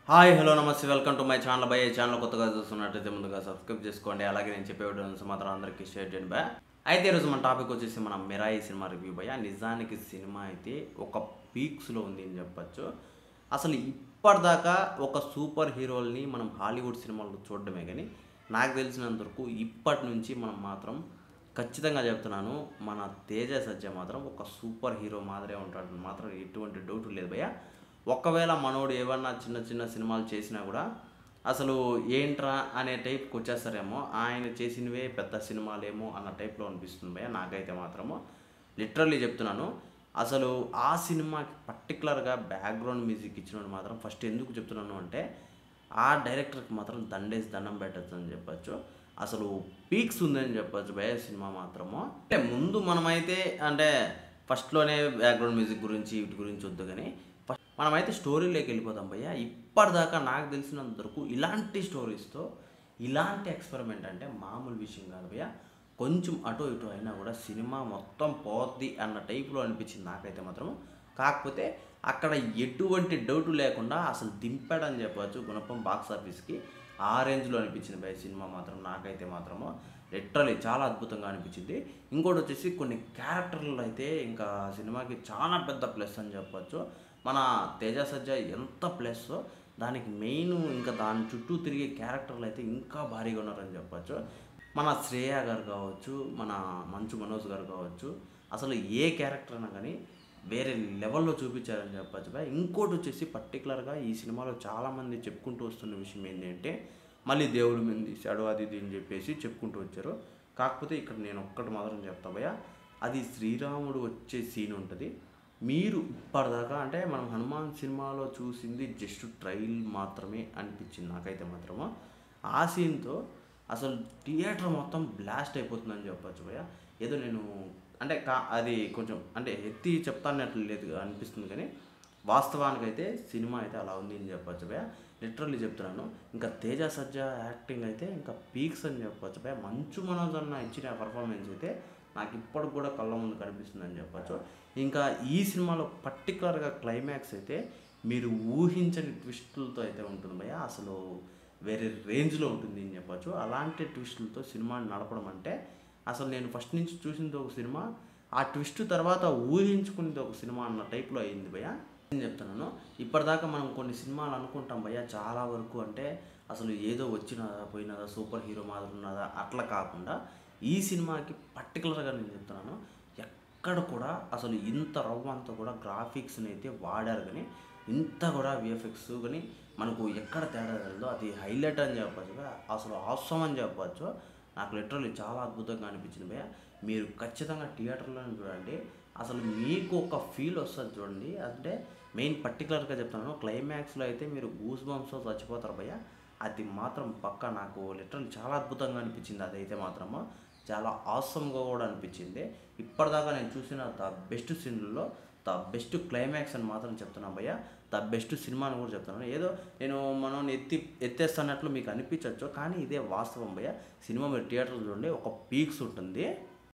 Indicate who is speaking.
Speaker 1: Hi hello నమస్తే welcome to my channel by channel కొత్తగా చూస్తున్నట్టయితే ముందుగా సబ్స్క్రైబ్ చేసుకోండి. అలాగే నేను చెప్పే వీడియోస్ మాత్రం అందరికీ షేర్ చేయండి బా. అయితే ఈరోజు మన టాపిక్ వచ్చేసి మన మిరాయి సినిమా రివ్యూ భయ. నిజానికి సినిమా అయితే ఒక పీక్స్లో ఉంది అని చెప్పచ్చు. అసలు ఇప్పటిదాకా ఒక సూపర్ హీరోల్ని మనం హాలీవుడ్ సినిమాల్లో చూడడమే కానీ నాకు తెలిసినంత వరకు ఇప్పటి నుంచి మనం మాత్రం ఖచ్చితంగా చెప్తున్నాను, మన తేజ సజ్జ మాత్రం ఒక సూపర్ హీరో మాదిరే ఉంటాడు మాత్రం ఎటువంటి డౌట్ లేదు భయ్య. ఒకవేళ మనోడు ఏమన్నా చిన్న చిన్న సినిమాలు చేసినా కూడా అసలు ఏంట్రా అనే టైప్కి వచ్చేస్తారేమో, ఆయన చేసినవే పెద్ద సినిమాలేమో అన్న టైప్లో అనిపిస్తుంది భయ్య నాకైతే మాత్రము. లిటరల్లీ చెప్తున్నాను, అసలు ఆ సినిమాకి పర్టికులర్గా బ్యాక్గ్రౌండ్ మ్యూజిక్ ఇచ్చినోడు మాత్రం ఫస్ట్ ఎందుకు చెప్తున్నాను అంటే ఆ డైరెక్టర్కి మాత్రం దండేసి దండం పెట్టచ్చు అని చెప్పచ్చు. అసలు పీక్స్ ఉందని చెప్పచ్చు భయ్య సినిమా మాత్రము. అంటే ముందు మనమైతే అంటే ఫస్ట్లోనే బ్యాక్గ్రౌండ్ మ్యూజిక్ గురించి వీటి గురించి వద్దు కానీ మనమైతే స్టోరీలోకి వెళ్ళిపోతాం భయ్య. ఇప్పటిదాకా నాకు తెలిసినంత వరకు ఇలాంటి స్టోరీస్తో ఇలాంటి ఎక్స్పెరిమెంట్ అంటే మామూలు విషయం కాదు భయ్య. కొంచెం అటు ఇటు అయినా కూడా సినిమా మొత్తం పోద్ది అన్న టైప్లో అనిపించింది నాకైతే మాత్రం. కాకపోతే అక్కడ ఎటువంటి డౌట్ లేకుండా అసలు దింపాడని చెప్పవచ్చు గుణపం బాక్స్ ఆఫీస్కి. ఆ రేంజ్లో అనిపించింది భయ్య సినిమా మాత్రం నాకైతే మాత్రము. లిటరలీ చాలా అద్భుతంగా అనిపించింది. ఇంకోటి వచ్చేసి కొన్ని క్యారెక్టర్లు అయితే ఇంకా సినిమాకి చాలా పెద్ద ప్లస్ అని చెప్పచ్చు. మన తేజ సజ్జ ఎంత ప్లస్ దానికి మెయిన్ ఇంకా దాని చుట్టూ తిరిగే క్యారెక్టర్లు అయితే ఇంకా భారీగా ఉన్నారని చెప్పచ్చు. మన శ్రేయ గారు కావచ్చు, మన మంచు మనోజ్ గారు కావచ్చు, అసలు ఏ క్యారెక్టర్ అయినా కానీ వేరే లెవెల్లో చూపించారని చెప్పచ్చు బాయ్. ఇంకోటి వచ్చేసి పర్టికులర్గా ఈ సినిమాలో చాలామంది చెప్పుకుంటూ వస్తున్న విషయం ఏంటంటే మళ్ళీ దేవుడి మీద తీశాడు అది ఇది అని చెప్పేసి చెప్పుకుంటూ వచ్చారు. కాకపోతే ఇక్కడ నేను ఒక్కటి మాత్రం చెప్తా భయ్య, అది శ్రీరాముడు వచ్చే సీన్ ఉంటుంది. మీరు ఇప్పటిదాకా అంటే మనం హనుమాన్ సినిమాలో చూసింది జస్ట్ ట్రైల్ మాత్రమే అనిపించింది నాకైతే మాత్రము. ఆ సీన్తో అసలు థియేటర్ మొత్తం బ్లాస్ట్ అయిపోతుందని చెప్పచ్చు భయ్య. ఏదో నేను అంటే అది కొంచెం అంటే ఎత్తి చెప్తానట్లు లేదు అనిపిస్తుంది కానీ వాస్తవానికైతే సినిమా అయితే అలా ఉంది అని చెప్పచ్చు భయ్య. లిటరల్లీ చెప్తున్నాను. ఇంకా తేజ సజ్జ యాక్టింగ్ అయితే ఇంకా పీక్స్ అని చెప్పచ్చు భయ్య. మంచు మనోజ్ అన్న ఇచ్చిన పర్ఫార్మెన్స్ అయితే నాకు ఇప్పటికి కూడా కళ్ళ ముందు కనిపిస్తుందని చెప్పచ్చు. ఇంకా ఈ సినిమాలో పర్టికులర్గా క్లైమాక్స్ అయితే మీరు ఊహించని ట్విస్టులతో అయితే ఉంటుంది భయ్య. అసలు వేరే రేంజ్లో ఉంటుంది అని చెప్పచ్చు. అలాంటి ట్విస్టులతో సినిమాని నడపడం అంటే అసలు నేను ఫస్ట్ నుంచి చూసింది ఒక సినిమా, ఆ ట్విస్ట్ తర్వాత ఊహించుకునేది ఒక సినిమా అన్న టైప్లో అయింది భయ్య. నేను చెప్తున్నాను, ఇప్పటిదాకా మనం కొన్ని సినిమాలు అనుకుంటాం భయ్య చాలా వరకు అంటే అసలు ఏదో వచ్చినదా పోయినదా సూపర్ హీరో మాదిరి ఉన్నదా అట్లా కాకుండా ఈ సినిమాకి పర్టికులర్గా నేను చెప్తున్నాను, ఎక్కడ కూడా అసలు ఇంత రవ్వంతా కూడా గ్రాఫిక్స్ని అయితే వాడారు కానీ ఇంత కూడా విఎఫ్ఎక్స్ కానీ మనకు ఎక్కడ తేడా లేదో అది హైలైట్ అని చెప్పచ్చు. అసలు అవసరం అని చెప్పచ్చు. నాకు లిటరల్లీ చాలా అద్భుతంగా అనిపించింది భయ్య. మీరు ఖచ్చితంగా థియేటర్లోనే చూడండి, అసలు మీకు ఒక ఫీల్ వస్తుంది చూడండి. అంటే మెయిన్ పర్టికులర్గా చెప్తున్నాను, క్లైమాక్స్లో అయితే మీరు గూస్ బంప్స్తో చచ్చిపోతారు భయ్య. అది మాత్రం పక్కా నాకు లిటరల్లీ చాలా అద్భుతంగా అనిపించింది. అదైతే మాత్రము చాలా ఆసమ్గా కూడా అనిపించింది. ఇప్పటిదాకా నేను చూసిన ద బెస్ట్ సీన్లలో ద బెస్ట్ క్లైమాక్స్ అని మాత్రం చెప్తున్నాను భయ్య. ద బెస్ట్ సినిమా అని కూడా చెప్తున్నాను. ఏదో నేను మనం ఎత్తేస్తున్నట్లు మీకు అనిపించవచ్చు కానీ ఇదే వాస్తవం భయ్య. సినిమా మీరు థియేటర్లో చూడండి, ఒక పీక్స్ ఉంటుంది.